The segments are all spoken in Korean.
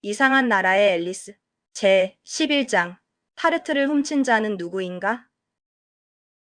이상한 나라의 앨리스. 제 11장. 타르트를 훔친 자는 누구인가?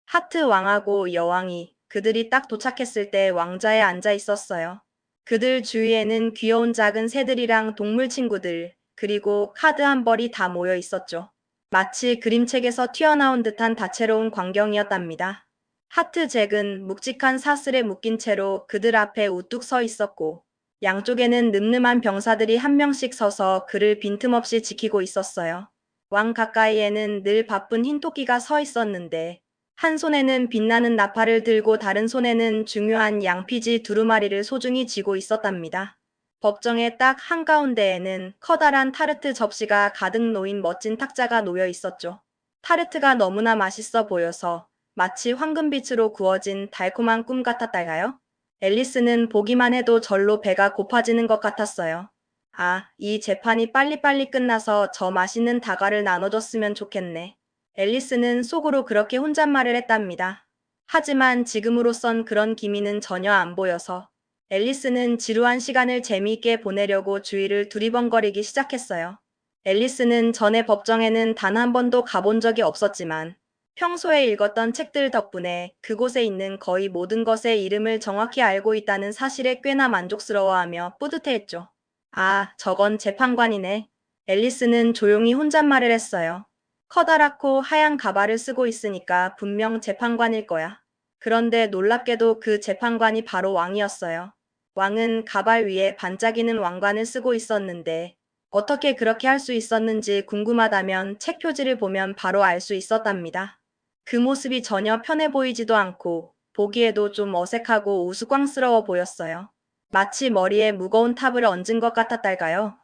하트 왕하고 여왕이 그들이 딱 도착했을 때 왕자에 앉아 있었어요. 그들 주위에는 귀여운 작은 새들이랑 동물 친구들, 그리고 카드 한 벌이 다 모여 있었죠. 마치 그림책에서 튀어나온 듯한 다채로운 광경이었답니다. 하트 잭은 묵직한 사슬에 묶인 채로 그들 앞에 우뚝 서 있었고, 양쪽에는 늠름한 병사들이 한 명씩 서서 그를 빈틈없이 지키고 있었어요. 왕 가까이에는 늘 바쁜 흰토끼가 서 있었는데, 한 손에는 빛나는 나팔을 들고 다른 손에는 중요한 양피지 두루마리를 소중히 쥐고 있었답니다. 법정의 딱 한가운데에는 커다란 타르트 접시가 가득 놓인 멋진 탁자가 놓여 있었죠. 타르트가 너무나 맛있어 보여서 마치 황금빛으로 구워진 달콤한 꿈 같았달까요? 앨리스는 보기만 해도 절로 배가 고파지는 것 같았어요. 아, 이 재판이 빨리빨리 끝나서 저 맛있는 다과를 나눠줬으면 좋겠네. 앨리스는 속으로 그렇게 혼잣말을 했답니다. 하지만 지금으로선 그런 기미는 전혀 안 보여서 앨리스는 지루한 시간을 재미있게 보내려고 주위를 두리번거리기 시작했어요. 앨리스는 전에 법정에는 단 한 번도 가본 적이 없었지만 평소에 읽었던 책들 덕분에 그곳에 있는 거의 모든 것의 이름을 정확히 알고 있다는 사실에 꽤나 만족스러워하며 뿌듯해했죠. 아, 저건 재판관이네. 앨리스는 조용히 혼잣말을 했어요. 커다랗고 하얀 가발을 쓰고 있으니까 분명 재판관일 거야. 그런데 놀랍게도 그 재판관이 바로 왕이었어요. 왕은 가발 위에 반짝이는 왕관을 쓰고 있었는데 어떻게 그렇게 할 수 있었는지 궁금하다면 책 표지를 보면 바로 알 수 있었답니다. 그 모습이 전혀 편해 보이지도 않고 보기에도 좀 어색하고 우스꽝스러워 보였어요. 마치 머리에 무거운 탑을 얹은 것 같았달까요?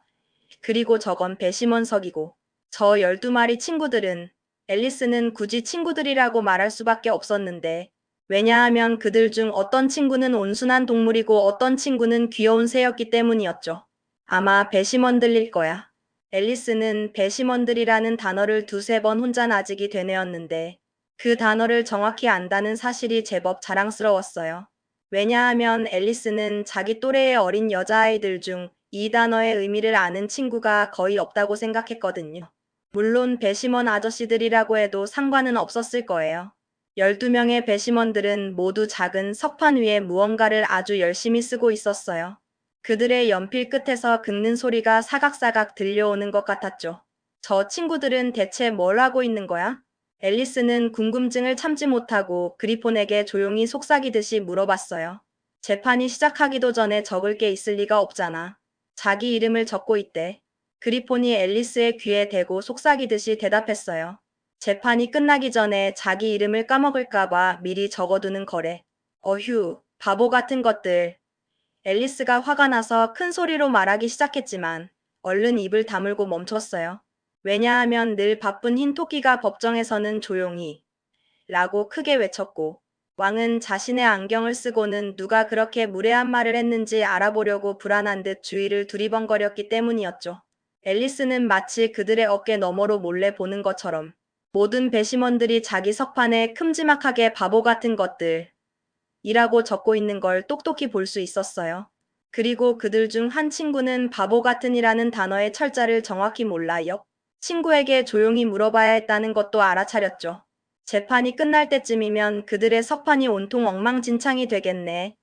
그리고 저건 배심원석이고 저 12마리 친구들은 앨리스는 굳이 친구들이라고 말할 수밖에 없었는데 왜냐하면 그들 중 어떤 친구는 온순한 동물이고 어떤 친구는 귀여운 새였기 때문이었죠. 아마 배심원들일 거야. 앨리스는 배심원들이라는 단어를 두세 번 혼자 나직이 되뇌었는데 그 단어를 정확히 안다는 사실이 제법 자랑스러웠어요. 왜냐하면 앨리스는 자기 또래의 어린 여자아이들 중 이 단어의 의미를 아는 친구가 거의 없다고 생각했거든요. 물론 배심원 아저씨들이라고 해도 상관은 없었을 거예요. 12명의 배심원들은 모두 작은 석판 위에 무언가를 아주 열심히 쓰고 있었어요. 그들의 연필 끝에서 긁는 소리가 사각사각 들려오는 것 같았죠. 저 친구들은 대체 뭘 하고 있는 거야? 앨리스는 궁금증을 참지 못하고 그리폰에게 조용히 속삭이듯이 물어봤어요. 재판이 시작하기도 전에 적을 게 있을 리가 없잖아. 자기 이름을 적고 있대. 그리폰이 앨리스의 귀에 대고 속삭이듯이 대답했어요. 재판이 끝나기 전에 자기 이름을 까먹을까봐 미리 적어두는 거래. 어휴, 바보 같은 것들. 앨리스가 화가 나서 큰 소리로 말하기 시작했지만 얼른 입을 다물고 멈췄어요. 왜냐하면 늘 바쁜 흰토끼가 법정에서는 조용히 라고 크게 외쳤고 왕은 자신의 안경을 쓰고는 누가 그렇게 무례한 말을 했는지 알아보려고 불안한 듯 주위를 두리번거렸기 때문이었죠. 앨리스는 마치 그들의 어깨 너머로 몰래 보는 것처럼 모든 배심원들이 자기 석판에 큼지막하게 바보 같은 것들 이라고 적고 있는 걸 똑똑히 볼 수 있었어요. 그리고 그들 중 한 친구는 바보 같은이라는 단어의 철자를 정확히 몰라 옆 친구에게 조용히 물어봐야 했다는 것도 알아차렸죠. 재판이 끝날 때쯤이면 그들의 석판이 온통 엉망진창이 되겠네.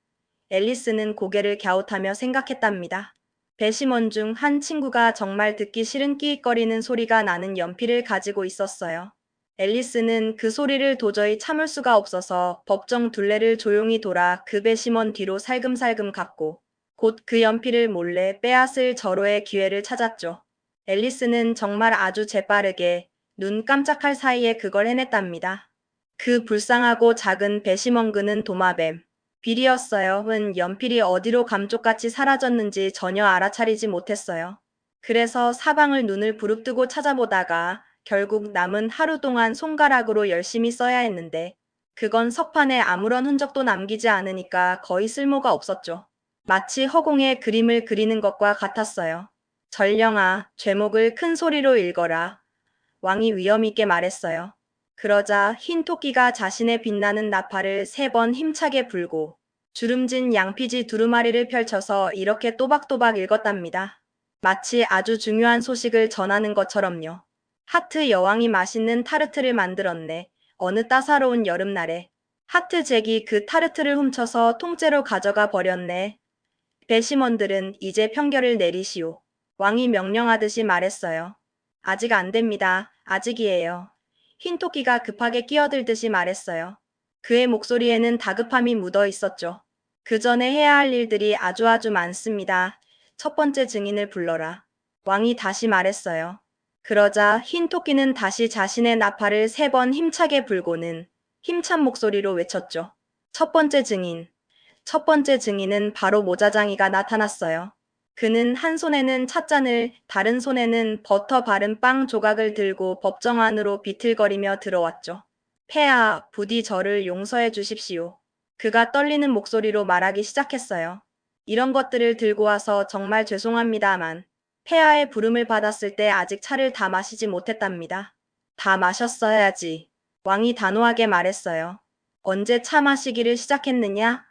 앨리스는 고개를 갸웃하며 생각했답니다. 배심원 중 한 친구가 정말 듣기 싫은 끼익거리는 소리가 나는 연필을 가지고 있었어요. 앨리스는 그 소리를 도저히 참을 수가 없어서 법정 둘레를 조용히 돌아 그 배심원 뒤로 살금살금 갔고 곧 그 연필을 몰래 빼앗을 절호의 기회를 찾았죠. 앨리스는 정말 아주 재빠르게 눈 깜짝할 사이에 그걸 해냈답니다. 그 불쌍하고 작은 배심원그는 도마뱀. 빌이었어요. 은 연필이 어디로 감쪽같이 사라졌는지 전혀 알아차리지 못했어요. 그래서 사방을 눈을 부릅뜨고 찾아보다가 결국 남은 하루 동안 손가락으로 열심히 써야 했는데 그건 석판에 아무런 흔적도 남기지 않으니까 거의 쓸모가 없었죠. 마치 허공에 그림을 그리는 것과 같았어요. 전령아, 제목을 큰 소리로 읽어라. 왕이 위엄있게 말했어요. 그러자 흰 토끼가 자신의 빛나는 나팔을 3번 힘차게 불고 주름진 양피지 두루마리를 펼쳐서 이렇게 또박또박 읽었답니다. 마치 아주 중요한 소식을 전하는 것처럼요. 하트 여왕이 맛있는 타르트를 만들었네. 어느 따사로운 여름날에. 하트 잭이 그 타르트를 훔쳐서 통째로 가져가 버렸네. 배심원들은 이제 평결을 내리시오. 왕이 명령하듯이 말했어요. 아직 안 됩니다. 아직이에요. 흰토끼가 급하게 끼어들듯이 말했어요. 그의 목소리에는 다급함이 묻어 있었죠. 그 전에 해야 할 일들이 아주 많습니다. 첫 번째 증인을 불러라. 왕이 다시 말했어요. 그러자 흰토끼는 다시 자신의 나팔을 3번 힘차게 불고는 힘찬 목소리로 외쳤죠. 첫 번째 증인. 첫 번째 증인은 바로 모자장이가 나타났어요. 그는 한 손에는 찻잔을, 다른 손에는 버터 바른 빵 조각을 들고 법정 안으로 비틀거리며 들어왔죠. 폐하, 부디 저를 용서해 주십시오. 그가 떨리는 목소리로 말하기 시작했어요. 이런 것들을 들고 와서 정말 죄송합니다만, 폐하의 부름을 받았을 때 아직 차를 다 마시지 못했답니다. 다 마셨어야지. 왕이 단호하게 말했어요. 언제 차 마시기를 시작했느냐?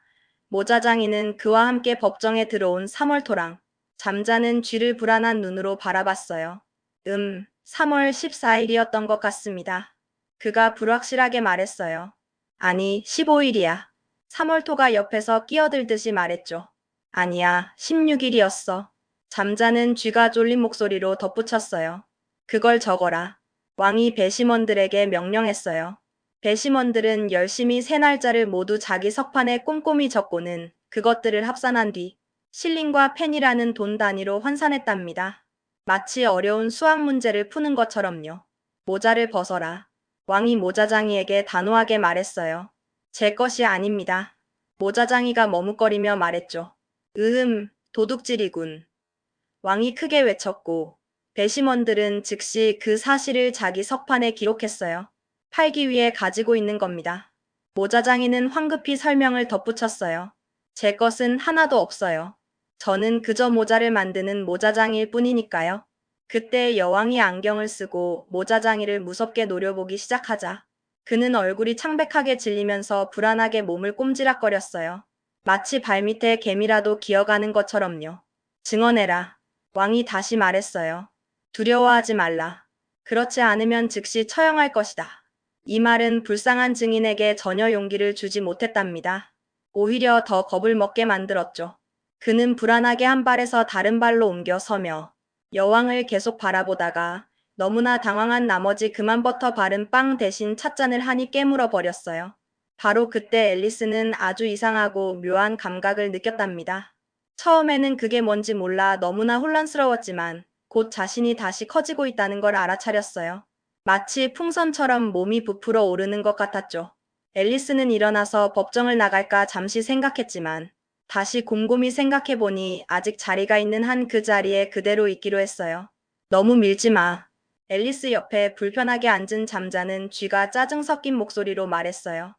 모자장이는 그와 함께 법정에 들어온 3월토랑 잠자는 쥐를 불안한 눈으로 바라봤어요. 3월 14일이었던 것 같습니다. 그가 불확실하게 말했어요. 아니, 15일이야. 3월토가 옆에서 끼어들듯이 말했죠. 아니야, 16일이었어. 잠자는 쥐가 졸린 목소리로 덧붙였어요. 그걸 적어라. 왕이 배심원들에게 명령했어요. 배심원들은 열심히 세 날짜를 모두 자기 석판에 꼼꼼히 적고는 그것들을 합산한 뒤 실링과 펜이라는 돈 단위로 환산했답니다. 마치 어려운 수학 문제를 푸는 것처럼요. 모자를 벗어라. 왕이 모자장이에게 단호하게 말했어요. 제 것이 아닙니다. 모자장이가 머뭇거리며 말했죠. 도둑질이군. 왕이 크게 외쳤고 배심원들은 즉시 그 사실을 자기 석판에 기록했어요. 팔기 위해 가지고 있는 겁니다. 모자장이는 황급히 설명을 덧붙였어요. 제 것은 하나도 없어요. 저는 그저 모자를 만드는 모자장이일 뿐이니까요. 그때 여왕이 안경을 쓰고 모자장이를 무섭게 노려보기 시작하자 그는 얼굴이 창백하게 질리면서 불안하게 몸을 꼼지락거렸어요. 마치 발밑에 개미라도 기어가는 것처럼요. 증언해라. 왕이 다시 말했어요. 두려워하지 말라. 그렇지 않으면 즉시 처형할 것이다. 이 말은 불쌍한 증인에게 전혀 용기를 주지 못했답니다. 오히려 더 겁을 먹게 만들었죠. 그는 불안하게 한 발에서 다른 발로 옮겨 서며 여왕을 계속 바라보다가 너무나 당황한 나머지 그만 버터 바른 빵 대신 찻잔을 한입 깨물어 버렸어요. 바로 그때 앨리스는 아주 이상하고 묘한 감각을 느꼈답니다. 처음에는 그게 뭔지 몰라 너무나 혼란스러웠지만 곧 자신이 다시 커지고 있다는 걸 알아차렸어요. 마치 풍선처럼 몸이 부풀어 오르는 것 같았죠. 앨리스는 일어나서 법정을 나갈까 잠시 생각했지만 다시 곰곰이 생각해보니 아직 자리가 있는 한 그 자리에 그대로 있기로 했어요. 너무 밀지 마. 앨리스 옆에 불편하게 앉은 잠자는 쥐가 짜증 섞인 목소리로 말했어요.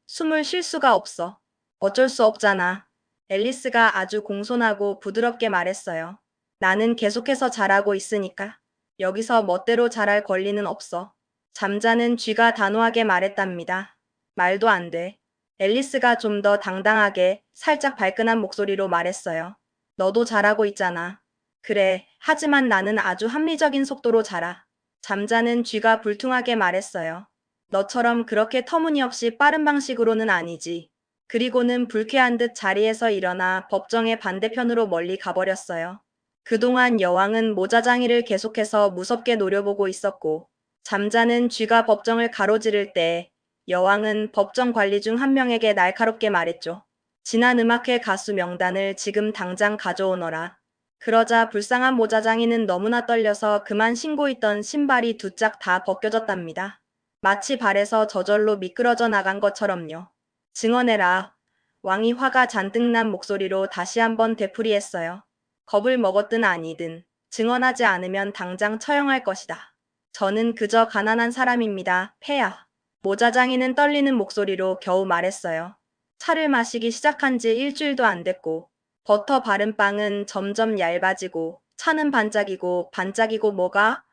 숨을 쉴 수가 없어. 어쩔 수 없잖아. 앨리스가 아주 공손하고 부드럽게 말했어요. 나는 계속해서 잘하고 있으니까. 여기서 멋대로 잘할 권리는 없어. 잠자는 쥐가 단호하게 말했답니다. 말도 안 돼. 앨리스가 좀 더 당당하게 살짝 발끈한 목소리로 말했어요. 너도 잘하고 있잖아. 그래, 하지만 나는 아주 합리적인 속도로 자라. 잠자는 쥐가 불퉁하게 말했어요. 너처럼 그렇게 터무니없이 빠른 방식으로는 아니지. 그리고는 불쾌한 듯 자리에서 일어나 법정의 반대편으로 멀리 가버렸어요. 그동안 여왕은 모자장이를 계속해서 무섭게 노려보고 있었고, 잠자는 쥐가 법정을 가로지를 때 여왕은 법정 관리 중 한 명에게 날카롭게 말했죠. 지난 음악회 가수 명단을 지금 당장 가져오너라. 그러자 불쌍한 모자장이는 너무나 떨려서 그만 신고 있던 신발이 두 짝 다 벗겨졌답니다. 마치 발에서 저절로 미끄러져 나간 것처럼요. 증언해라. 왕이 화가 잔뜩 난 목소리로 다시 한번 되풀이했어요. 겁을 먹었든 아니든 증언하지 않으면 당장 처형할 것이다. 저는 그저 가난한 사람입니다. 폐하. 모자장이는 떨리는 목소리로 겨우 말했어요. 차를 마시기 시작한 지 일주일도 안 됐고 버터 바른 빵은 점점 얇아지고 차는 반짝이고 뭐가?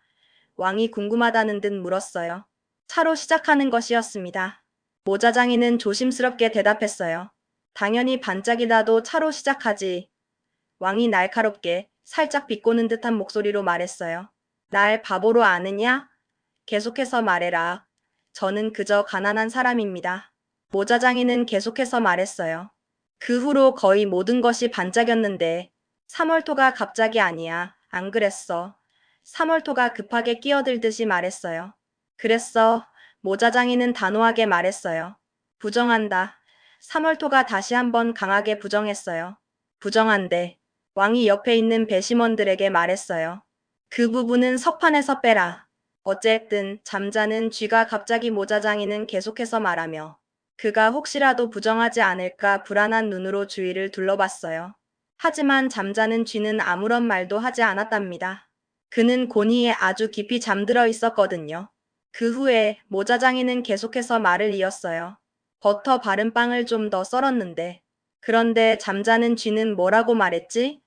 왕이 궁금하다는 듯 물었어요. 차로 시작하는 것이었습니다. 모자장이는 조심스럽게 대답했어요. 당연히 반짝이라도 차로 시작하지. 왕이 날카롭게 살짝 비꼬는 듯한 목소리로 말했어요. 날 바보로 아느냐? 계속해서 말해라. 저는 그저 가난한 사람입니다. 모자장이는 계속해서 말했어요. 그 후로 거의 모든 것이 반짝였는데 3월토가 갑자기 아니야. 안 그랬어. 3월토가 급하게 끼어들듯이 말했어요. 그랬어. 모자장이는 단호하게 말했어요. 부정한다. 3월토가 다시 한번 강하게 부정했어요. 부정한데. 왕이 옆에 있는 배심원들에게 말했어요. 그 부분은 석판에서 빼라. 어쨌든 잠자는 쥐가 갑자기 모자장이는 계속해서 말하며 그가 혹시라도 부정하지 않을까 불안한 눈으로 주위를 둘러봤어요. 하지만 잠자는 쥐는 아무런 말도 하지 않았답니다. 그는 곤히에 아주 깊이 잠들어 있었거든요. 그 후에 모자장이는 계속해서 말을 이었어요. 버터 바른 빵을 좀 더 썰었는데. 그런데 잠자는 쥐는 뭐라고 말했지?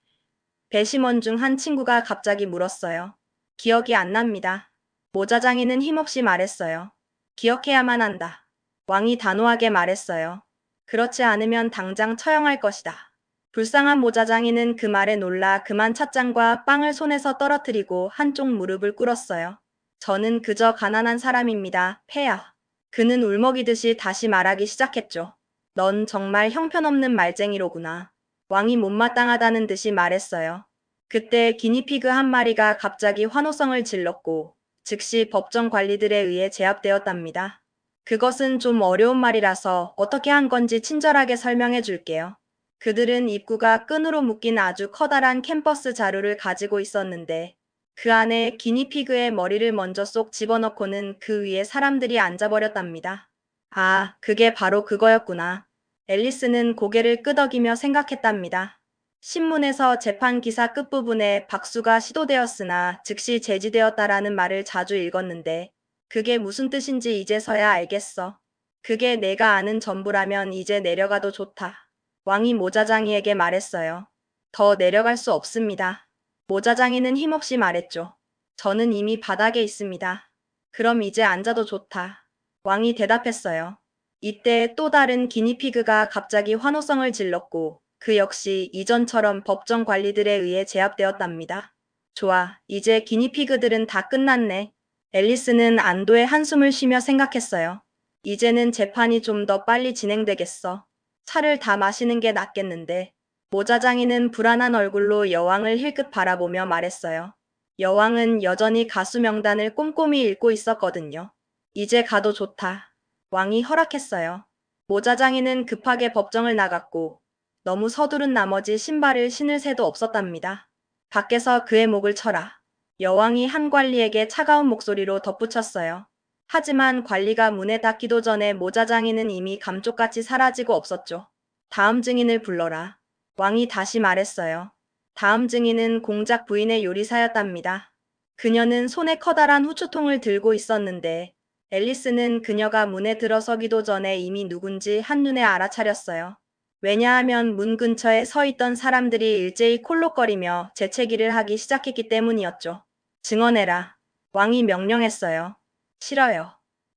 배심원 중 한 친구가 갑자기 물었어요. 기억이 안 납니다. 모자장이는 힘없이 말했어요. 기억해야만 한다. 왕이 단호하게 말했어요. 그렇지 않으면 당장 처형할 것이다. 불쌍한 모자장이는 그 말에 놀라 그만 찻잔과 빵을 손에서 떨어뜨리고 한쪽 무릎을 꿇었어요. 저는 그저 가난한 사람입니다. 폐하. 그는 울먹이듯이 다시 말하기 시작했죠. 넌 정말 형편없는 말쟁이로구나. 왕이 못마땅하다는 듯이 말했어요. 그때 기니피그 한 마리가 갑자기 환호성을 질렀고 즉시 법정 관리들에 의해 제압되었답니다. 그것은 좀 어려운 말이라서 어떻게 한 건지 친절하게 설명해 줄게요. 그들은 입구가 끈으로 묶인 아주 커다란 캔버스 자루를 가지고 있었는데 그 안에 기니피그의 머리를 먼저 쏙 집어넣고는 그 위에 사람들이 앉아버렸답니다. 아, 그게 바로 그거였구나. 앨리스는 고개를 끄덕이며 생각했답니다. 신문에서 재판 기사 끝부분에 박수가 시도되었으나 즉시 제지되었다라는 말을 자주 읽었는데 그게 무슨 뜻인지 이제서야 알겠어. 그게 내가 아는 전부라면 이제 내려가도 좋다. 왕이 모자장이에게 말했어요. 더 내려갈 수 없습니다. 모자장이는 힘없이 말했죠. 저는 이미 바닥에 있습니다. 그럼 이제 앉아도 좋다. 왕이 대답했어요. 이때 또 다른 기니피그가 갑자기 환호성을 질렀고 그 역시 이전처럼 법정 관리들에 의해 제압되었답니다. 좋아, 이제 기니피그들은 다 끝났네. 앨리스는 안도의 한숨을 쉬며 생각했어요. 이제는 재판이 좀 더 빨리 진행되겠어. 차를 다 마시는 게 낫겠는데. 모자장이는 불안한 얼굴로 여왕을 힐끗 바라보며 말했어요. 여왕은 여전히 가수 명단을 꼼꼼히 읽고 있었거든요. 이제 가도 좋다. 왕이 허락했어요. 모자장이는 급하게 법정을 나갔고 너무 서두른 나머지 신발을 신을 새도 없었답니다. 밖에서 그의 목을 쳐라. 여왕이 한 관리에게 차가운 목소리로 덧붙였어요. 하지만 관리가 문에 닿기도 전에 모자장이는 이미 감쪽같이 사라지고 없었죠. 다음 증인을 불러라. 왕이 다시 말했어요. 다음 증인은 공작 부인의 요리사였답니다. 그녀는 손에 커다란 후추통을 들고 있었는데 앨리스는 그녀가 문에 들어서기도 전에 이미 누군지 한눈에 알아차렸어요. 왜냐하면 문 근처에 서 있던 사람들이 일제히 콜록거리며 재채기를 하기 시작했기 때문이었죠. 증언해라. 왕이 명령했어요. 싫어요.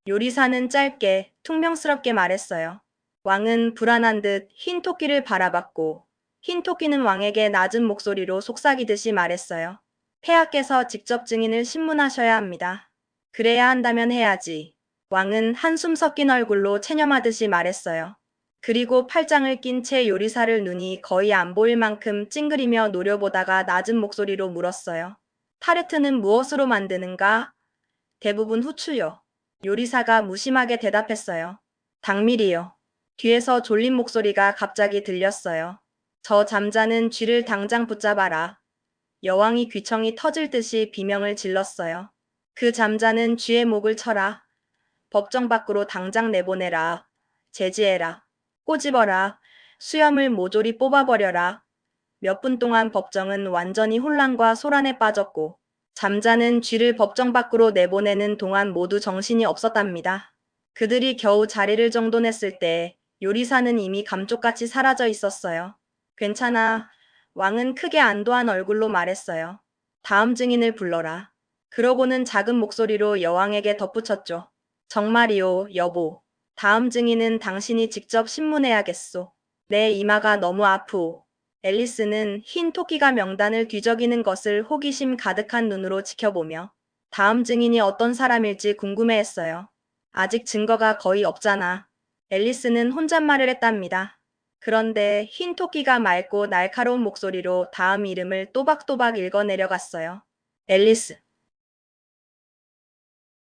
요리사는 짧게 퉁명스럽게 말했어요. 왕은 불안한 듯 흰 토끼를 바라봤고 흰 토끼는 왕에게 낮은 목소리로 속삭이듯이 말했어요. 폐하께서 직접 증인을 신문하셔야 합니다. 그래야 한다면 해야지. 왕은 한숨 섞인 얼굴로 체념하듯이 말했어요. 그리고 팔짱을 낀 채 요리사를 눈이 거의 안 보일 만큼 찡그리며 노려보다가 낮은 목소리로 물었어요. 타르트는 무엇으로 만드는가? 대부분 후추요. 요리사가 무심하게 대답했어요. 닭밀이요. 뒤에서 졸린 목소리가 갑자기 들렸어요. 저 잠자는 쥐를 당장 붙잡아라. 여왕이 귀청이 터질 듯이 비명을 질렀어요. 그 잠자는 쥐의 목을 쳐라. 법정 밖으로 당장 내보내라. 제지해라. 꼬집어라. 수염을 모조리 뽑아버려라. 몇 분 동안 법정은 완전히 혼란과 소란에 빠졌고 잠자는 쥐를 법정 밖으로 내보내는 동안 모두 정신이 없었답니다. 그들이 겨우 자리를 정돈했을 때 요리사는 이미 감쪽같이 사라져 있었어요. 괜찮아. 왕은 크게 안도한 얼굴로 말했어요. 다음 증인을 불러라. 그러고는 작은 목소리로 여왕에게 덧붙였죠. 정말이요, 여보. 다음 증인은 당신이 직접 신문해야겠소. 내 이마가 너무 아프오. 앨리스는 흰 토끼가 명단을 뒤적이는 것을 호기심 가득한 눈으로 지켜보며 다음 증인이 어떤 사람일지 궁금해했어요. 아직 증거가 거의 없잖아. 앨리스는 혼잣말을 했답니다. 그런데 흰 토끼가 맑고 날카로운 목소리로 다음 이름을 또박또박 읽어 내려갔어요. 앨리스.